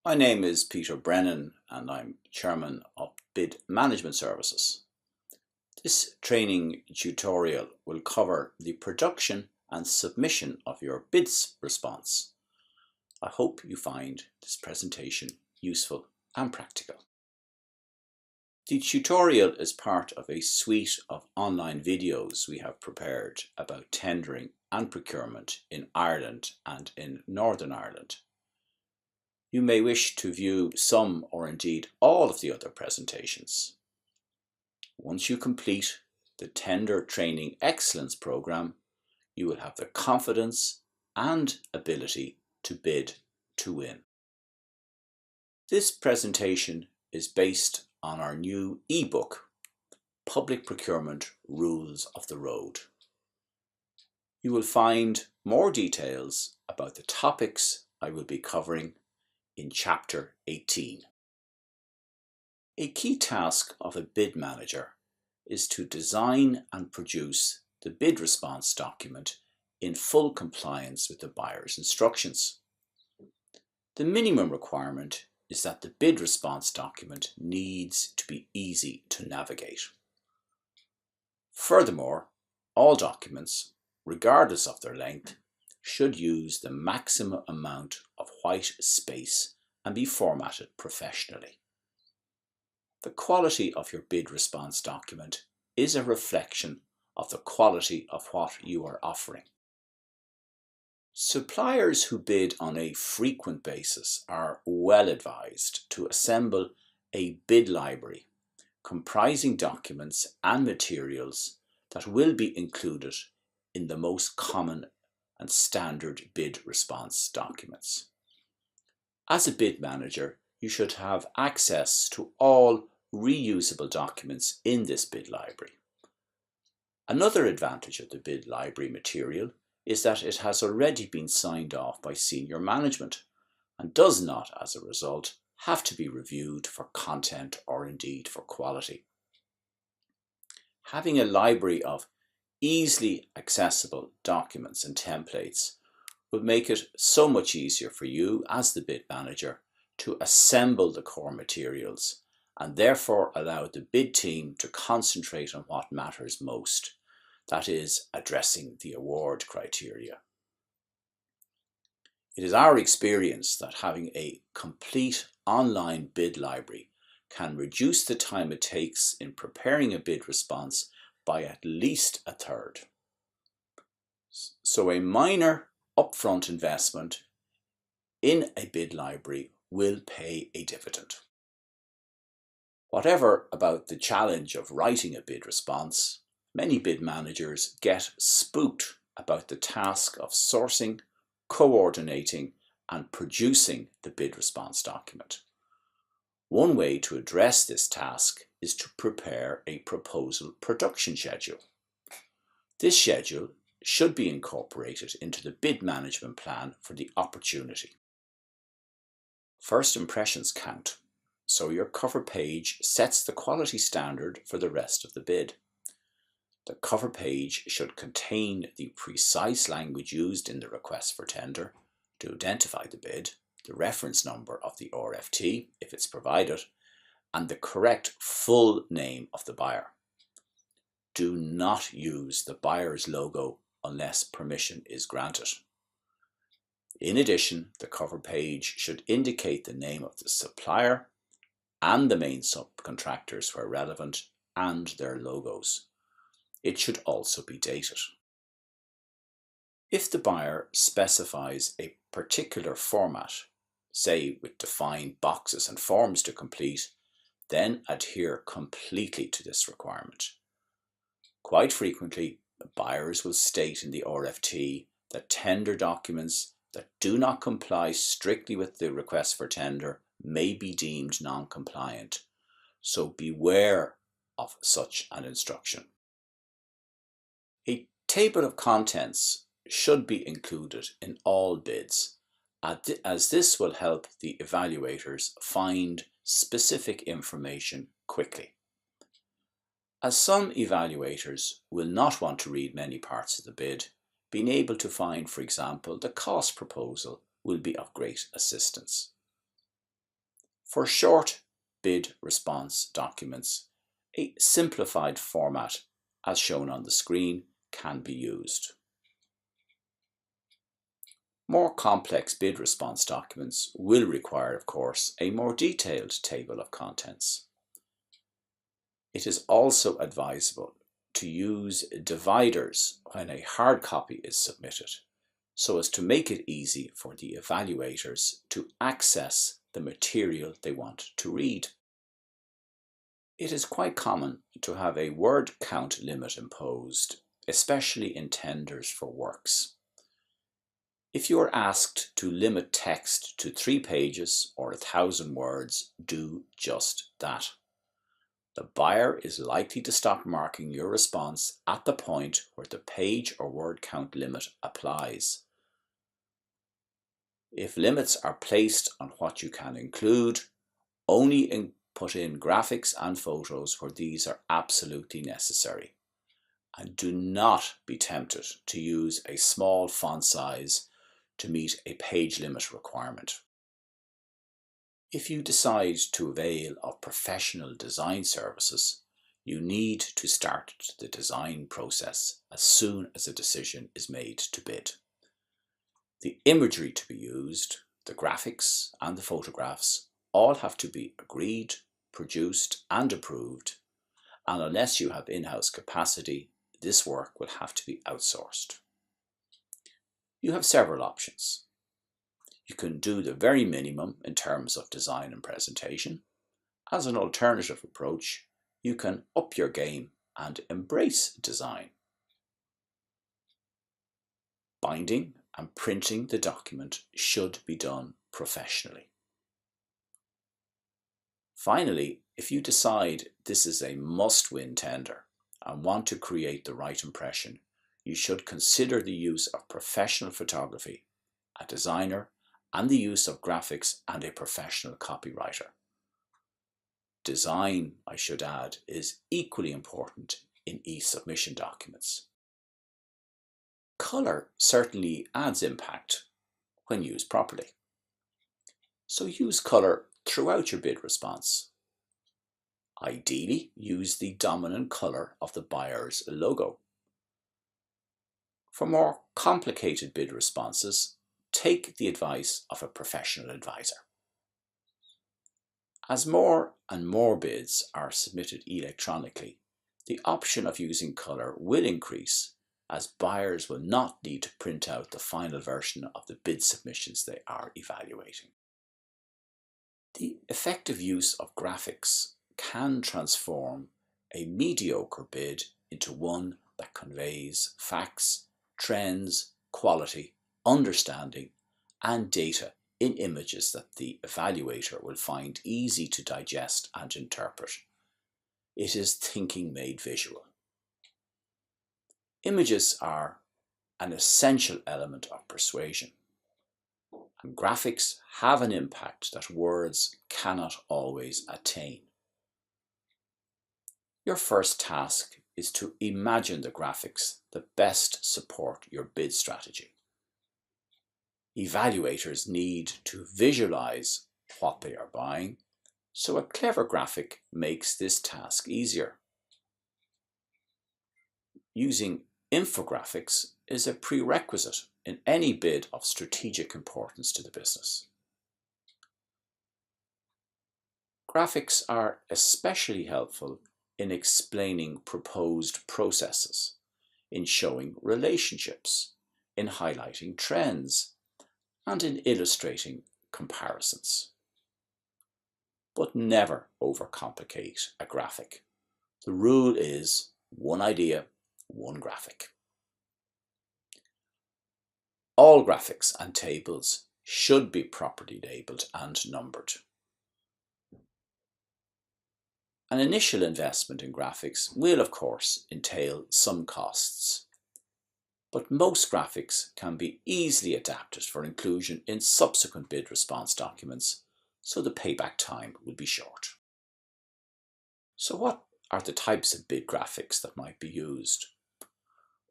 My name is Peter Brennan and I'm Chairman of Bid Management Services. This training tutorial will cover the production and submission of your bids response. I hope you find this presentation useful and practical. The tutorial is part of a suite of online videos we have prepared about tendering and procurement in Ireland and in Northern Ireland. You may wish to view some or indeed all of the other presentations. Once you complete the Tender Training Excellence Programme, you will have the confidence and ability to bid to win. This presentation is based on our new ebook, Public Procurement Rules of the Road. You will find more details about the topics I will be covering in Chapter 18. A key task of a bid manager is to design and produce the bid response document in full compliance with the buyer's instructions. The minimum requirement is that the bid response document needs to be easy to navigate. Furthermore, all documents, regardless of their length, should use the maximum amount of white space and be formatted professionally. The quality of your bid response document is a reflection of the quality of what you are offering. Suppliers who bid on a frequent basis are well advised to assemble a bid library comprising documents and materials that will be included in the most common and standard bid response documents. As a bid manager, you should have access to all reusable documents in this bid library. Another advantage of the bid library material is that it has already been signed off by senior management and does not, as a result, have to be reviewed for content or indeed for quality. Having a library of easily accessible documents and templates will make it so much easier for you as the bid manager to assemble the core materials and therefore allow the bid team to concentrate on what matters most, that is, addressing the award criteria. It is our experience that having a complete online bid library can reduce the time it takes in preparing a bid response by at least a third. So a minor upfront investment in a bid library will pay a dividend. Whatever about the challenge of writing a bid response, many bid managers get spooked about the task of sourcing, coordinating, and producing the bid response document. One way to address this task is to prepare a proposal production schedule. This schedule should be incorporated into the bid management plan for the opportunity. First impressions count, so your cover page sets the quality standard for the rest of the bid. The cover page should contain the precise language used in the request for tender to identify the bid, the reference number of the RFT if it's provided, and the correct full name of the buyer. Do not use the buyer's logo unless permission is granted. In addition, the cover page should indicate the name of the supplier and the main subcontractors where relevant and their logos. It should also be dated. If the buyer specifies a particular format, say with defined boxes and forms to complete, then adhere completely to this requirement. Quite frequently, the buyers will state in the RFT that tender documents that do not comply strictly with the request for tender may be deemed non-compliant, so beware of such an instruction. A table of contents should be included in all bids, as this will help the evaluators find specific information quickly. As some evaluators will not want to read many parts of the bid, being able to find, for example, the cost proposal will be of great assistance. For short bid response documents, a simplified format as shown on the screen can be used. More complex bid response documents will require, of course, a more detailed table of contents. It is also advisable to use dividers when a hard copy is submitted, so as to make it easy for the evaluators to access the material they want to read. It is quite common to have a word count limit imposed, especially in tenders for works. If you are asked to limit text to 3 pages or 1,000 words, do just that. The buyer is likely to stop marking your response at the point where the page or word count limit applies. If limits are placed on what you can include, only put in graphics and photos where these are absolutely necessary. And do not be tempted to use a small font size to meet a page limit requirement. If you decide to avail of professional design services, you need to start the design process as soon as a decision is made to bid. The imagery to be used, the graphics and the photographs all have to be agreed, produced and approved, and unless you have in-house capacity, this work will have to be outsourced. You have several options. You can do the very minimum in terms of design and presentation. As an alternative approach, you can up your game and embrace design. Binding and printing the document should be done professionally. Finally, if you decide this is a must-win tender and want to create the right impression, you should consider the use of professional photography, a designer, and the use of graphics and a professional copywriter. Design, I should add, is equally important in e-submission documents. Colour certainly adds impact when used properly. So use colour throughout your bid response. Ideally, use the dominant colour of the buyer's logo. For more complicated bid responses, take the advice of a professional advisor. As more and more bids are submitted electronically, the option of using colour will increase, as buyers will not need to print out the final version of the bid submissions they are evaluating. The effective use of graphics can transform a mediocre bid into one that conveys facts, trends, quality, understanding, and data in images that the evaluator will find easy to digest and interpret. It is thinking made visual. Images are an essential element of persuasion, and graphics have an impact that words cannot always attain. Your first task is to imagine the graphics that best support your bid strategy. Evaluators need to visualize what they are buying, so a clever graphic makes this task easier. Using infographics is a prerequisite in any bid of strategic importance to the business. Graphics are especially helpful in explaining proposed processes, in showing relationships, in highlighting trends, and in illustrating comparisons. But never overcomplicate a graphic. The rule is one idea, one graphic. All graphics and tables should be properly labelled and numbered. An initial investment in graphics will, of course, entail some costs, but most graphics can be easily adapted for inclusion in subsequent bid response documents, so the payback time will be short. So what are the types of bid graphics that might be used?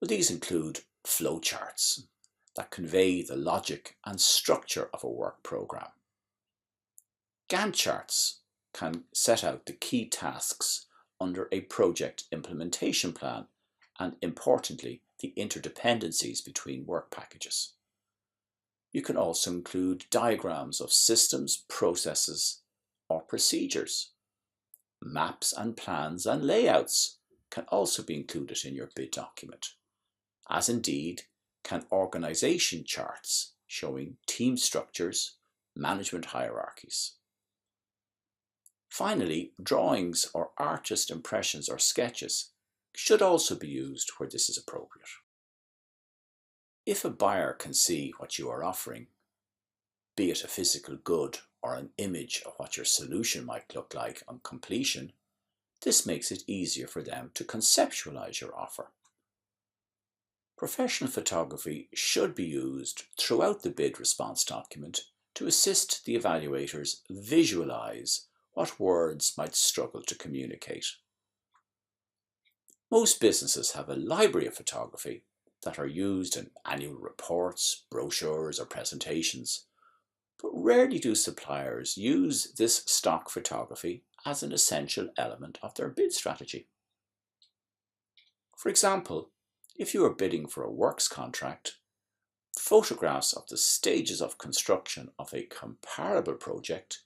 Well, these include flowcharts that convey the logic and structure of a work program. Gantt charts can set out the key tasks under a project implementation plan and, importantly, the interdependencies between work packages. You can also include diagrams of systems, processes, or procedures. Maps and plans and layouts can also be included in your bid document, as indeed can organisation charts showing team structures, management hierarchies. Finally, drawings or artist impressions or sketches should also be used where this is appropriate. If a buyer can see what you are offering, be it a physical good or an image of what your solution might look like on completion, this makes it easier for them to conceptualize your offer. Professional photography should be used throughout the bid response document to assist the evaluators visualize what words might struggle to communicate. Most businesses have a library of photography that are used in annual reports, brochures, or presentations, but rarely do suppliers use this stock photography as an essential element of their bid strategy. For example, if you are bidding for a works contract, photographs of the stages of construction of a comparable project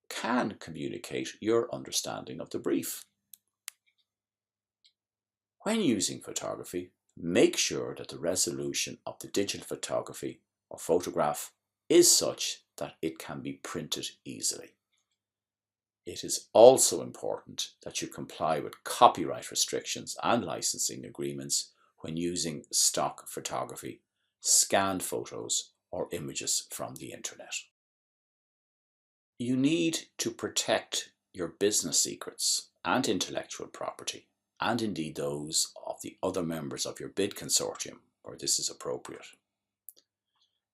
can communicate your understanding of the brief. When using photography, make sure that the resolution of the digital photography or photograph is such that it can be printed easily. It is also important that you comply with copyright restrictions and licensing agreements when using stock photography, scanned photos, or images from the internet. You need to protect your business secrets and intellectual property, and indeed those of the other members of your bid consortium where this is appropriate.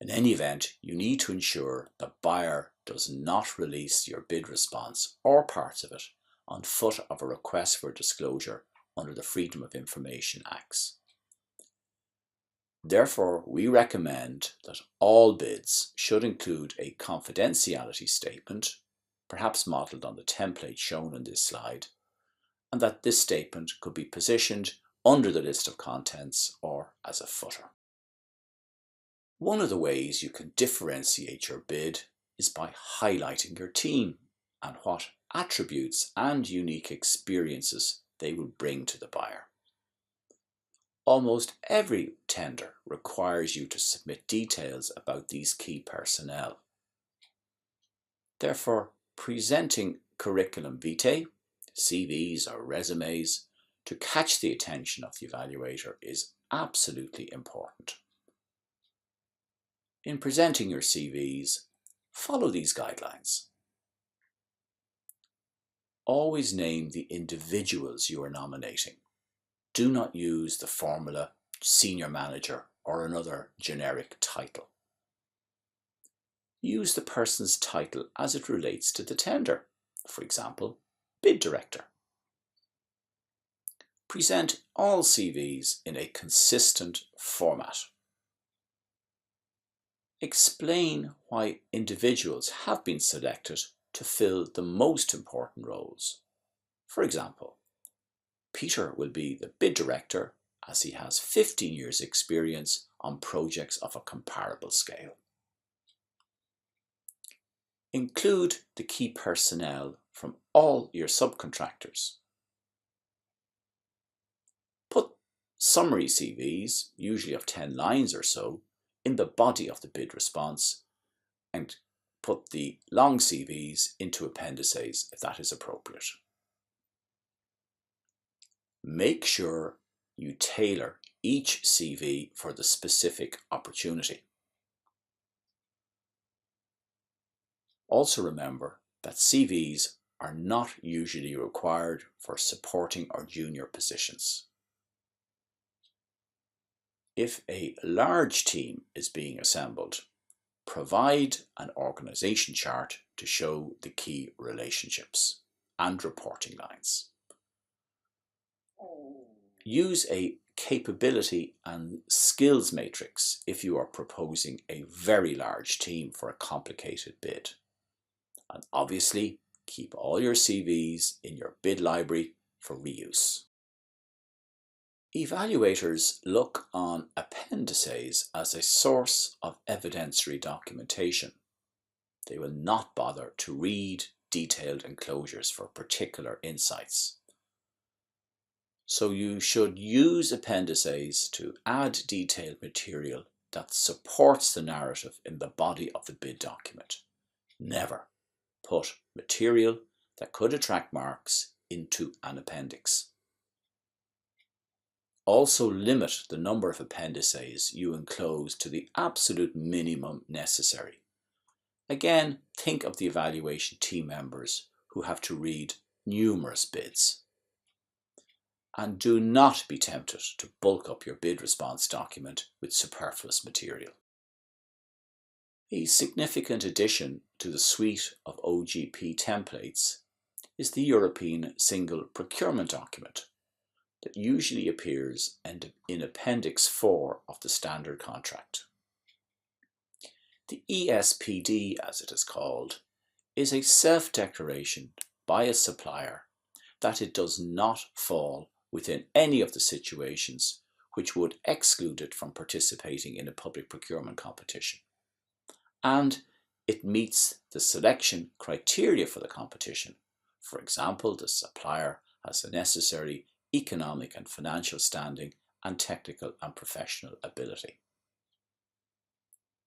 In any event, you need to ensure the buyer does not release your bid response or parts of it on foot of a request for disclosure under the Freedom of Information Acts. Therefore, we recommend that all bids should include a confidentiality statement, perhaps modelled on the template shown in this slide, and that this statement could be positioned under the list of contents or as a footer. One of the ways you can differentiate your bid is by highlighting your team and what attributes and unique experiences they will bring to the buyer. Almost every tender requires you to submit details about these key personnel. Therefore, presenting curriculum vitae, CVs or resumes, to catch the attention of the evaluator is absolutely important. In presenting your CVs, follow these guidelines. Always name the individuals you are nominating. Do not use the formula senior manager or another generic title. Use the person's title as it relates to the tender. For example, bid director. Present all CVs in a consistent format. Explain why individuals have been selected to fill the most important roles. For example, Peter will be the bid director as he has 15 years' experience on projects of a comparable scale. Include the key personnel from all your subcontractors. Put summary CVs, usually of 10 lines or so, in the body of the bid response, and put the long CVs into appendices if that is appropriate. Make sure you tailor each CV for the specific opportunity. Also remember that CVs are not usually required for supporting or junior positions. If a large team is being assembled, provide an organisation chart to show the key relationships and reporting lines. Use a capability and skills matrix if you are proposing a very large team for a complicated bid. And obviously, keep all your CVs in your bid library for reuse. Evaluators look on appendices as a source of evidentiary documentation. They will not bother to read detailed enclosures for particular insights. So you should use appendices to add detailed material that supports the narrative in the body of the bid document. Never put material that could attract marks into an appendix. Also limit the number of appendices you enclose to the absolute minimum necessary. Again, think of the evaluation team members who have to read numerous bids. And do not be tempted to bulk up your bid response document with superfluous material. A significant addition to the suite of OGP templates is the European Single Procurement Document that usually appears in Appendix 4 of the standard contract. The ESPD, as it is called, is a self-declaration by a supplier that it does not fall within any of the situations which would exclude it from participating in a public procurement competition. And it meets the selection criteria for the competition. For example, the supplier has the necessary economic and financial standing and technical and professional ability.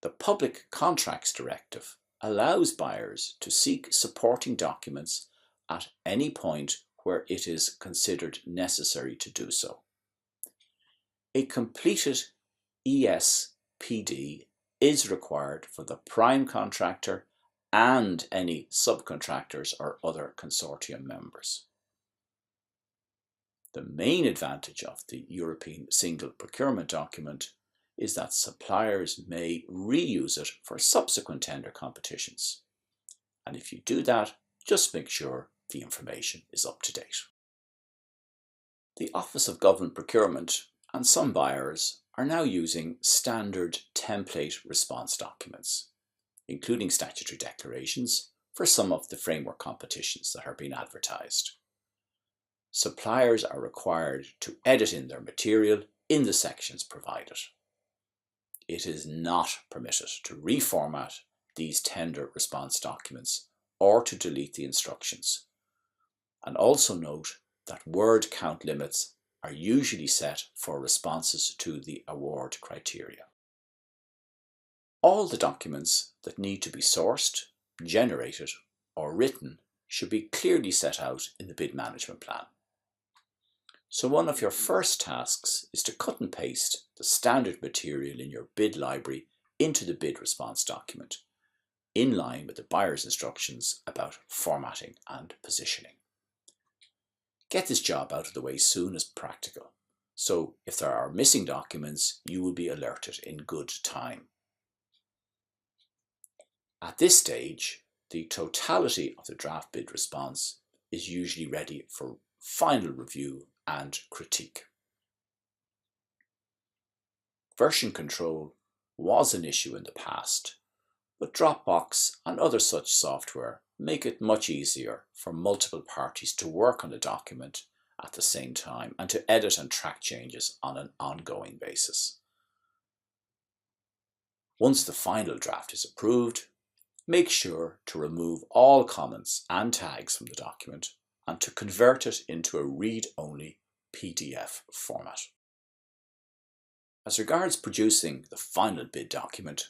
The Public Contracts Directive allows buyers to seek supporting documents at any point where it is considered necessary to do so. A completed ESPD is required for the prime contractor and any subcontractors or other consortium members. The main advantage of the European Single Procurement Document is that suppliers may reuse it for subsequent tender competitions. And if you do that, just make sure the information is up to date. The Office of Government Procurement and some buyers are now using standard template response documents, including statutory declarations for some of the framework competitions that are being advertised. Suppliers are required to edit in their material in the sections provided. It is not permitted to reformat these tender response documents or to delete the instructions. And also note that word count limits are usually set for responses to the award criteria. All the documents that need to be sourced, generated, or written should be clearly set out in the bid management plan. So one of your first tasks is to cut and paste the standard material in your bid library into the bid response document, in line with the buyer's instructions about formatting and positioning. Get this job out of the way as soon as practical, so if there are missing documents, you will be alerted in good time. At this stage, the totality of the draft bid response is usually ready for final review and critique. Version control was an issue in the past, but Dropbox and other such software make it much easier for multiple parties to work on a document at the same time and to edit and track changes on an ongoing basis. Once the final draft is approved, make sure to remove all comments and tags from the document and to convert it into a read-only PDF format. As regards producing the final bid document,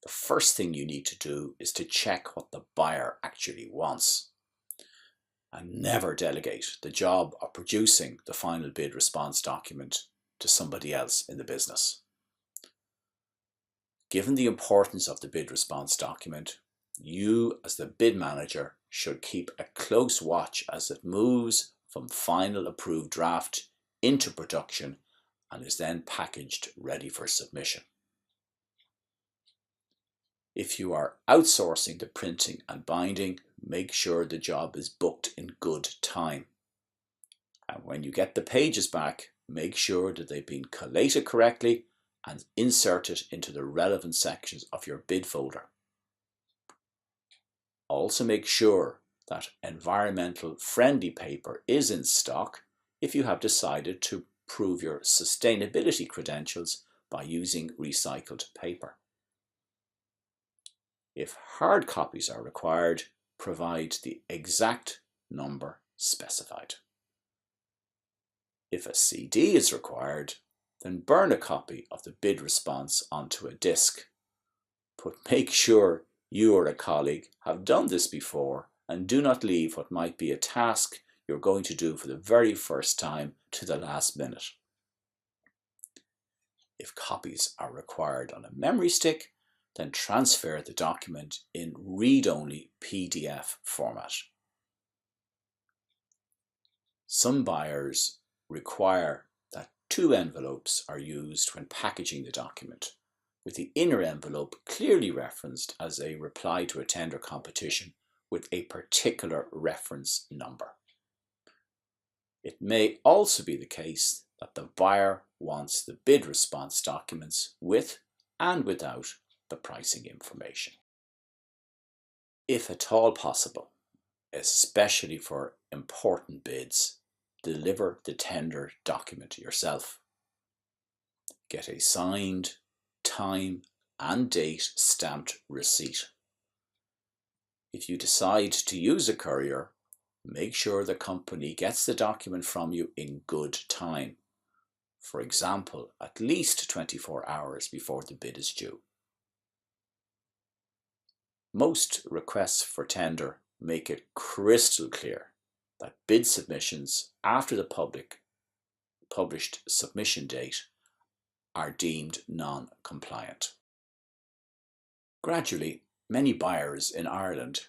the first thing you need to do is to check what the buyer actually wants. And never delegate the job of producing the final bid response document to somebody else in the business. Given the importance of the bid response document, you as the bid manager should keep a close watch as it moves from final approved draft into production and is then packaged ready for submission. If you are outsourcing the printing and binding, make sure the job is booked in good time. And when you get the pages back, make sure that they've been collated correctly and inserted into the relevant sections of your bid folder. Also make sure that environmental friendly paper is in stock if you have decided to prove your sustainability credentials by using recycled paper. If hard copies are required, provide the exact number specified. If a CD is required, then burn a copy of the bid response onto a disk. But make sure you or a colleague have done this before and do not leave what might be a task you're going to do for the very first time to the last minute. If copies are required on a memory stick, then transfer the document in read-only PDF format. Some buyers require that 2 envelopes are used when packaging the document, with the inner envelope clearly referenced as a reply to a tender competition with a particular reference number. It may also be the case that the buyer wants the bid response documents with and without the pricing information. If at all possible, especially for important bids, deliver the tender document yourself. Get a signed, time and date stamped receipt. If you decide to use a courier, make sure the company gets the document from you in good time. For example, at least 24 hours before the bid is due. Most requests for tender make it crystal clear that bid submissions after the published submission date are deemed non-compliant. Gradually, many buyers in Ireland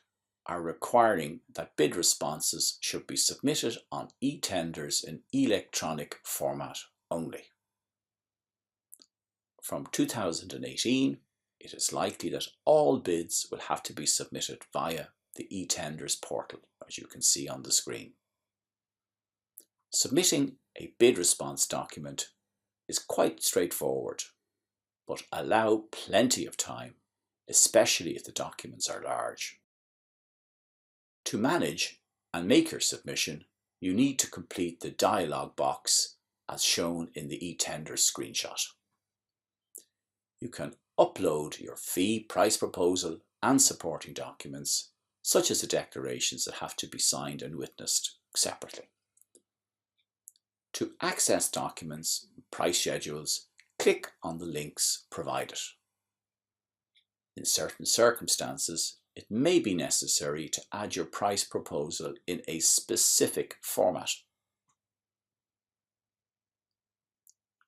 are requiring that bid responses should be submitted on e-tenders in electronic format only. From 2018, it is likely that all bids will have to be submitted via the e-tenders portal, as you can see on the screen. Submitting a bid response document is quite straightforward, but allow plenty of time, especially if the documents are large. To manage and make your submission, you need to complete the dialog box as shown in the e-tenders screenshot. You can upload your fee price proposal and supporting documents, such as the declarations that have to be signed and witnessed separately. To access documents, price schedules, click on the links provided. In certain circumstances, it may be necessary to add your price proposal in a specific format.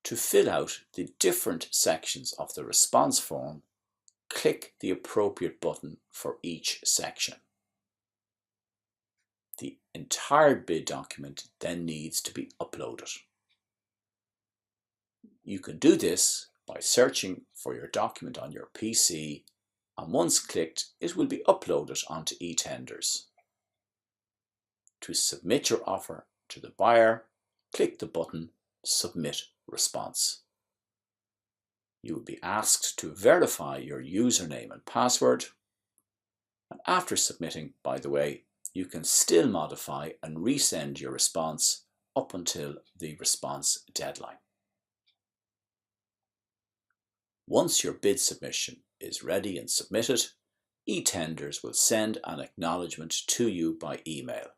To fill out the different sections of the response form, click the appropriate button for each section. The entire bid document then needs to be uploaded. You can do this by searching for your document on your PC, and once clicked, it will be uploaded onto e-tenders. To submit your offer to the buyer, click the button Submit Response. You will be asked to verify your username and password, and after submitting, by the way, you can still modify and resend your response up until the response deadline. Once your bid submission is ready and submitted, e-tenders will send an acknowledgement to you by email.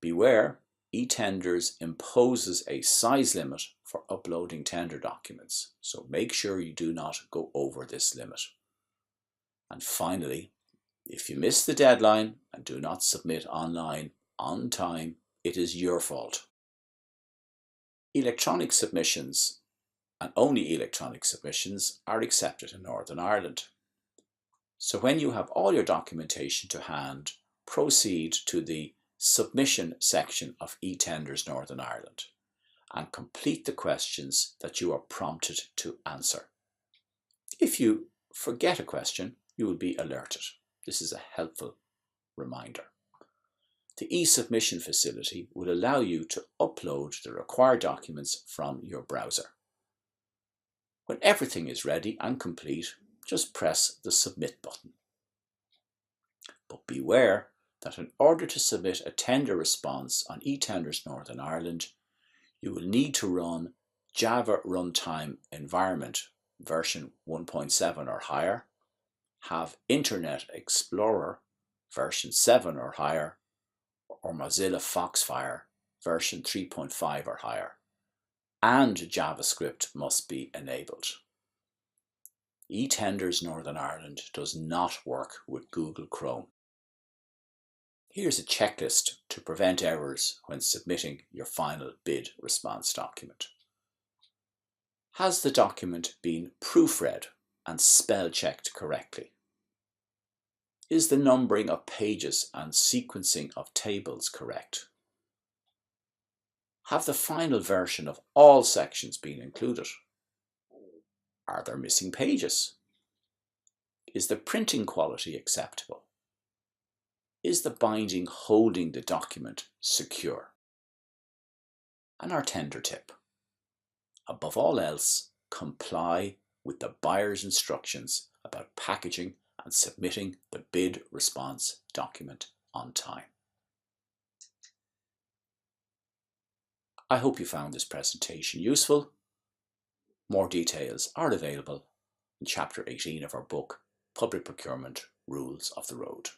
Beware, e-tenders imposes a size limit for uploading tender documents, so make sure you do not go over this limit. And finally, if you miss the deadline and do not submit online on time, it is your fault. Electronic submissions, and only electronic submissions, are accepted in Northern Ireland. So when you have all your documentation to hand, proceed to the Submission section of e-tenders Northern Ireland and complete the questions that you are prompted to answer. If you forget a question, you will be alerted. This is a helpful reminder. The e-submission facility will allow you to upload the required documents from your browser. When everything is ready and complete, just press the Submit button. But beware that in order to submit a tender response on eTenders Northern Ireland, you will need to run Java Runtime Environment version 1.7 or higher, have Internet Explorer version 7 or higher, or Mozilla Foxfire version 3.5 or higher, and JavaScript must be enabled. eTenders Northern Ireland does not work with Google Chrome. Here's a checklist to prevent errors when submitting your final bid response document. Has the document been proofread and spell checked correctly? Is the numbering of pages and sequencing of tables correct? Have the final version of all sections been included? Are there missing pages? Is the printing quality acceptable? Is the binding holding the document secure? And our tender tip: above all else, comply with the buyer's instructions about packaging and submitting the bid response document on time. I hope you found this presentation useful. More details are available in Chapter 18 of our book, Public Procurement Rules of the Road.